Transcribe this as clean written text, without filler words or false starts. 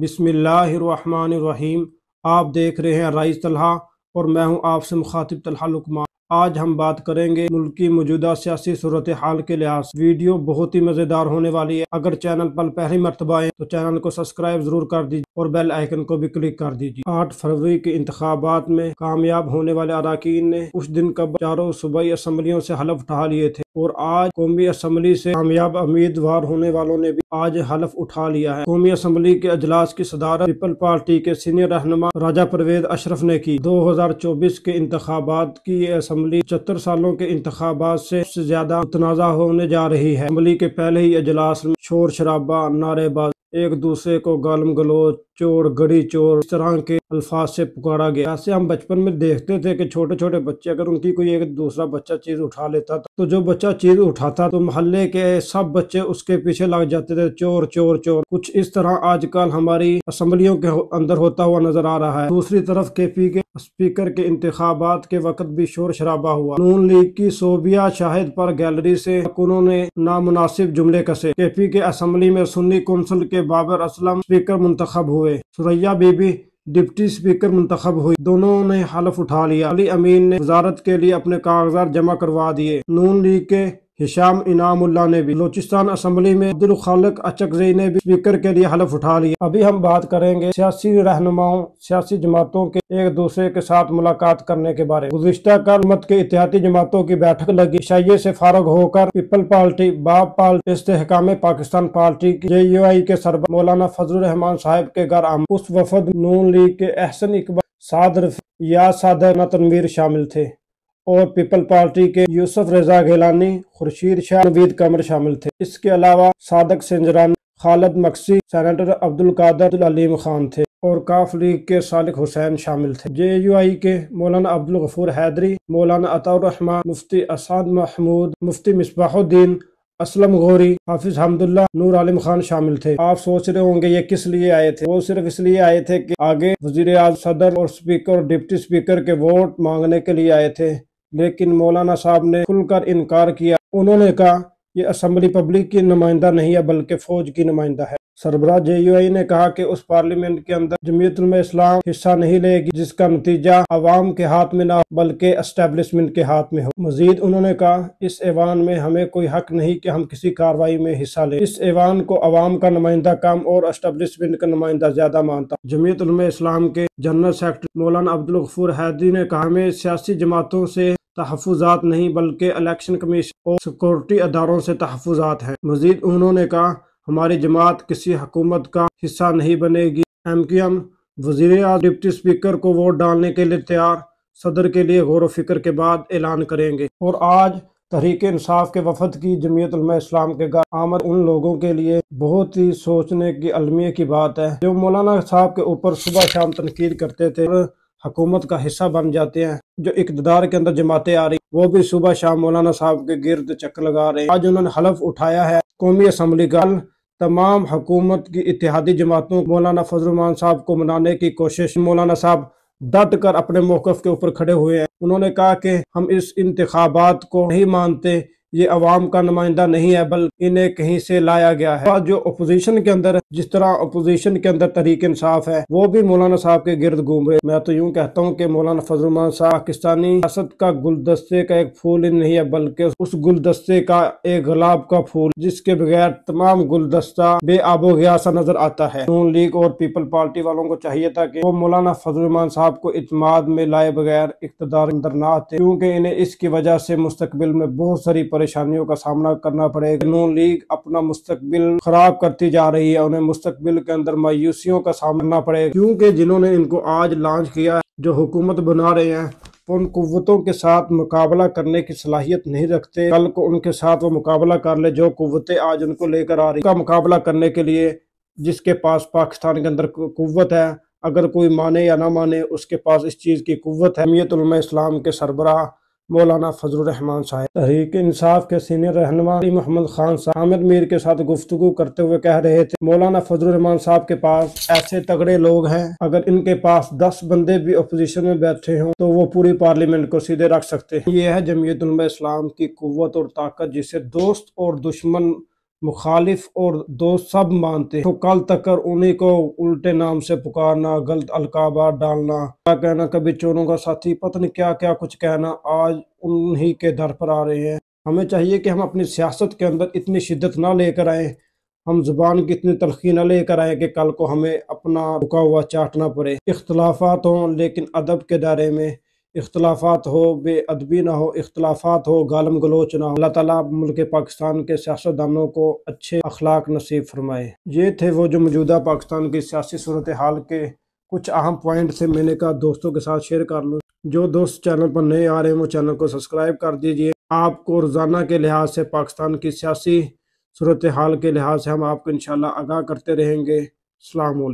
बिस्मिल्लाहिर्रहमानिर्रहीम। आप देख रहे हैं राइस तलहा और मैं हूं आपसे मुखातिब तलहा लुकमान। आज हम बात करेंगे मुल्क की मौजूदा सियासी सूरत हाल के लिहाज। वीडियो बहुत ही मज़ेदार होने वाली है। अगर चैनल पर पहली मर्तबा आए तो चैनल को सब्सक्राइब जरूर कर दीजिए और बेल आइकन को भी क्लिक कर दीजिए। 8 फरवरी के इंतखाबात में कामयाब होने वाले अरकान ने उस दिन कब चारों सूबाई असम्बलियों से हलफ उठा लिए थे और आज कौमी असम्बली से कामयाब उम्मीदवार होने वालों ने भी आज हलफ उठा लिया है। कौमी असम्बली के अजलास की सदारत पीपल पार्टी के सीनियर रहनुमा राजा परवेज अशरफ ने की। 2024 के इंतखाबात की ये असम्बली 75 सालों के इंतखाबात से ज्यादा मुतनाज़ा होने जा रही है। असम्बली के पहले ही अजलास में शोर शराबा, नारेबाजी, एक दूसरे को गालम गलोच, चोर गड़ी चोर, इस तरह के अल्फाज से पुकारा गया। ऐसे हम बचपन में देखते थे कि छोटे छोटे बच्चे अगर उनकी कोई एक दूसरा बच्चा चीज उठा लेता था तो जो बच्चा चीज उठाता तो मोहल्ले के सब बच्चे उसके पीछे लग जाते थे, चोर चोर चोर। कुछ इस तरह आजकल हमारी असम्बलियों के अंदर होता हुआ नजर आ रहा है। दूसरी तरफ केपी के स्पीकर के इंतखाबात के वक्त भी शोर शराबा हुआ। नून लीग की सोबिया शाहिद पर गैलरी से उन्होंने नामुनासिब जुमले कसे। केपी के असम्बली में सुन्नी कौंसिल के बाबर असलम स्पीकर मुंतखब हुए, सुरैया बीबी डिप्टी स्पीकर मुंतखब हुई। दोनों ने हलफ उठा लिया। अली अमीन ने वजारत के लिए अपने कागजात जमा करवा दिए। नून लीग के हिशाम इनामुल्लाह ने भी। बलूचिस्तान असम्बली में अब्दुल खालिक अचकज़ई ने भी स्पीकर के लिए हलफ उठा लिया। अभी हम बात करेंगे सियासी रहनुमाओं, सियासी जमातों के एक दूसरे के साथ मुलाकात करने के बारे में। गुज़िश्ता कल हुकूमत के इत्तेहादी जमातों की बैठक लगी। शाइये से फारग होकर पीपल पार्टी, बाप पार्टी, इस्तेहकाम पाकिस्तान पार्टी की JUI के सरबराह मौलाना फजलुर रहमान साहब के घर आम। उस वफद नून लीग के एहसन इकबाल, साद या सादर तनवीर शामिल थे और पीपल पार्टी के यूसुफ रजा गिलानी, खुर्शीद शाह, नवीद कमर शामिल थे। इसके अलावा सादक सिंजरानी, खालिद मक्सी, सेनेटर अब्दुल कादर अलीम खान थे और काफ लीग के सालिक हुसैन शामिल थे। JUI के मौलाना अब्दुल गफूर हैदरी, मौलाना अताउर रहमान, मुफ्ती असाद महमूद, मुफ्ती मिसबाहुद्दीन, असलम गौरी, हाफिज हमदुल्ला, नूर आलिम खान शामिल थे। आप सोच रहे होंगे ये किस लिए आए थे। वो सिर्फ इसलिए आए थे कि आगे वजीर आज़म, सदर और स्पीकर और डिप्टी स्पीकर के वोट मांगने के लिए आए थे, लेकिन मौलाना साहब ने खुलकर इनकार किया। उन्होंने कहा ये असम्बली पब्लिक की नुमाइंदा नहीं है बल्कि फौज की नुमाइंदा है। सरबराह JUI ने कहा कि उस पार्लियामेंट के अंदर जमीयत उलमा इस्लाम हिस्सा नहीं लेगी जिसका नतीजा अवाम के हाथ में ना बल्कि एस्टेब्लिशमेंट के हाथ में हो। मजीद उन्होंने कहा इस ऐवान में हमें कोई हक नहीं कि हम किसी कार्रवाई में हिस्सा लें। इस ऐवान को अवाम का नुमाइंदा कम और एस्टेब्लिशमेंट का नुमाइंदा ज्यादा मानता। जमीयत उलमा इस्लाम के जनरल सेक्रेटरी मौलाना अब्दुल गफूर हैदरी ने कहा हमें सियासी जमातों से तहफ़्फ़ुज़ात नहीं बल्कि इलेक्शन कमीशन और सिक्योरिटी अदारों से तहफ़्फ़ुज़ात हैं। मजीद उन्होंने कहा हमारी जमात किसी हुकूमत का हिस्सा नहीं बनेगी। MQM वज़ीर आज़म डिप्टी स्पीकर को वोट डालने के लिए तैयार, सदर के लिए गौर व फिक्र के बाद ऐलान करेंगे। और आज तहरीक इंसाफ के वफद की जमीयत उलमा इस्लाम के घर आमद उन लोगों के लिए बहुत ही सोचने की अलमिया की बात है जो मौलाना साहब के ऊपर सुबह शाम तनकीद करते थे, हुकूमत का हिस्सा बन जाते हैं। जो इक़्तिदार के अंदर जमातें आ रही वो भी सुबह शाम मौलाना साहब के गिर्द चक्कर लगा रहे हैं। आज उन्होंने हलफ उठाया है कौमी असम्बली का। तमाम हुकूमत की इत्तेहादी जमातों मौलाना फजलुर रहमान साहब को मनाने की कोशिश। मौलाना साहब डट कर अपने मौक़िफ़ के ऊपर खड़े हुए हैं। उन्होंने कहा कि हम इस इंतखाबात को नहीं मानते, ये अवाम का नुमाइंदा नहीं है बल्कि इन्हें कहीं से लाया गया है। जो अपोजिशन के अंदर, जिस तरह अपोजिशन के अंदर तहरीक इंसाफ है, वो भी मौलाना साहब के गिर्द घूम रहे। मैं तो यूं कहता हूं कि मौलाना फजलुर रहमान साहब पाकिस्तानी सियासत का गुलदस्ते का एक फूल ही नहीं है बल्कि उस गुलदस्ते का एक गुलाब का फूल जिसके बगैर तमाम गुलदस्ता बेआबो गया सा नजर आता है। नून लीग और पीपल पार्टी वालों को चाहिए था कि वो मौलाना फजलुर रहमान साहब को इत्मीनान में लाए बगैर इक़्तिदार अंदर न आते, क्योंकि इन्हें इसकी वजह से मुस्तकबिल में बहुत सारी परेशानियों का सामना करना पड़ेगा। नून लीग अपना मुस्तकबिल खराब करती जा रही है, उन्हें मुस्तकबिल के अंदर मायूसियों का सामना करना पड़ेगा, क्योंकि जिन्होंने इनको आज लॉन्च किया, जो हुकूमत बना रहे हैं, उन कुव्वतों के साथ मुकाबला करने की सलाहियत नहीं रखते। कल को उनके साथ वो मुकाबला कर ले जो कुव्वतें आज उनको लेकर आ रही का मुकाबला करने के लिए जिसके पास पाकिस्तान के अंदर कुव्वत है, अगर कोई माने या ना माने उसके पास इस चीज़ की कुव्वत है। जमीयत उलमा इस्लाम के सरबराह مولانا فضل الرحمان صاحب۔ تحریک انصاف کے سینئر رہنما علی محمد خان صاحب حامد میر کے ساتھ گفتگو کرتے ہوئے کہہ رہے تھے مولانا فضل الرحمان صاحب کے پاس ایسے تگڑے لوگ ہیں، اگر ان کے پاس 10 بندے بھی اپوزیشن میں بیٹھے ہوں تو وہ پوری پارلیمنٹ کو سیدھے رکھ سکتے ہیں۔ یہ ہے جمعیت علماء اسلام کی قوت اور طاقت، جسے دوست اور دشمن، مخالف اور دوست سب مانتے ہیں۔ تو کل تک انہی کو الٹے نام سے پکارنا، غلط القابات ڈالنا، کیا کہنا، کبھی چوروں کا ساتھی، پتہ نہیں کیا کیا کچھ کہنا، آج انہی کے در پر آ رہے ہیں۔ ہمیں چاہیے کہ ہم اپنی سیاست کے اندر اتنی شدت نہ لے کر آئیں، ہم زبان کی اتنی تلخی نہ لے کر آئیں کہ کل کو ہمیں اپنا رکا ہوا چاٹنا پڑے۔ اختلافات ہوں لیکن ادب کے دائرے میں، اختلافات ہو بے ادبی نہ ہو، اختلافات ہو گالم گلوچ نہ ہو۔ اللہ تعالیٰ ملک پاکستان کے سیاستدانوں کو اچھے اخلاق نصیب فرمائے۔ یہ تھے وہ جو موجودہ پاکستان کی سیاسی صورتحال کے کچھ اہم پوائنٹ تھے، میں نے کہا دوستوں کے ساتھ شیئر کر لوں۔ جو دوست چینل پر نئے آ رہے ہیں وہ چینل کو سبسکرائب کر دیجئے۔ آپ کو روزانہ کے لحاظ سے پاکستان کی سیاسی صورتحال کے لحاظ سے ہم آپ کو انشاءاللہ آگاہ کرتے رہیں گے۔ السلام علیکم۔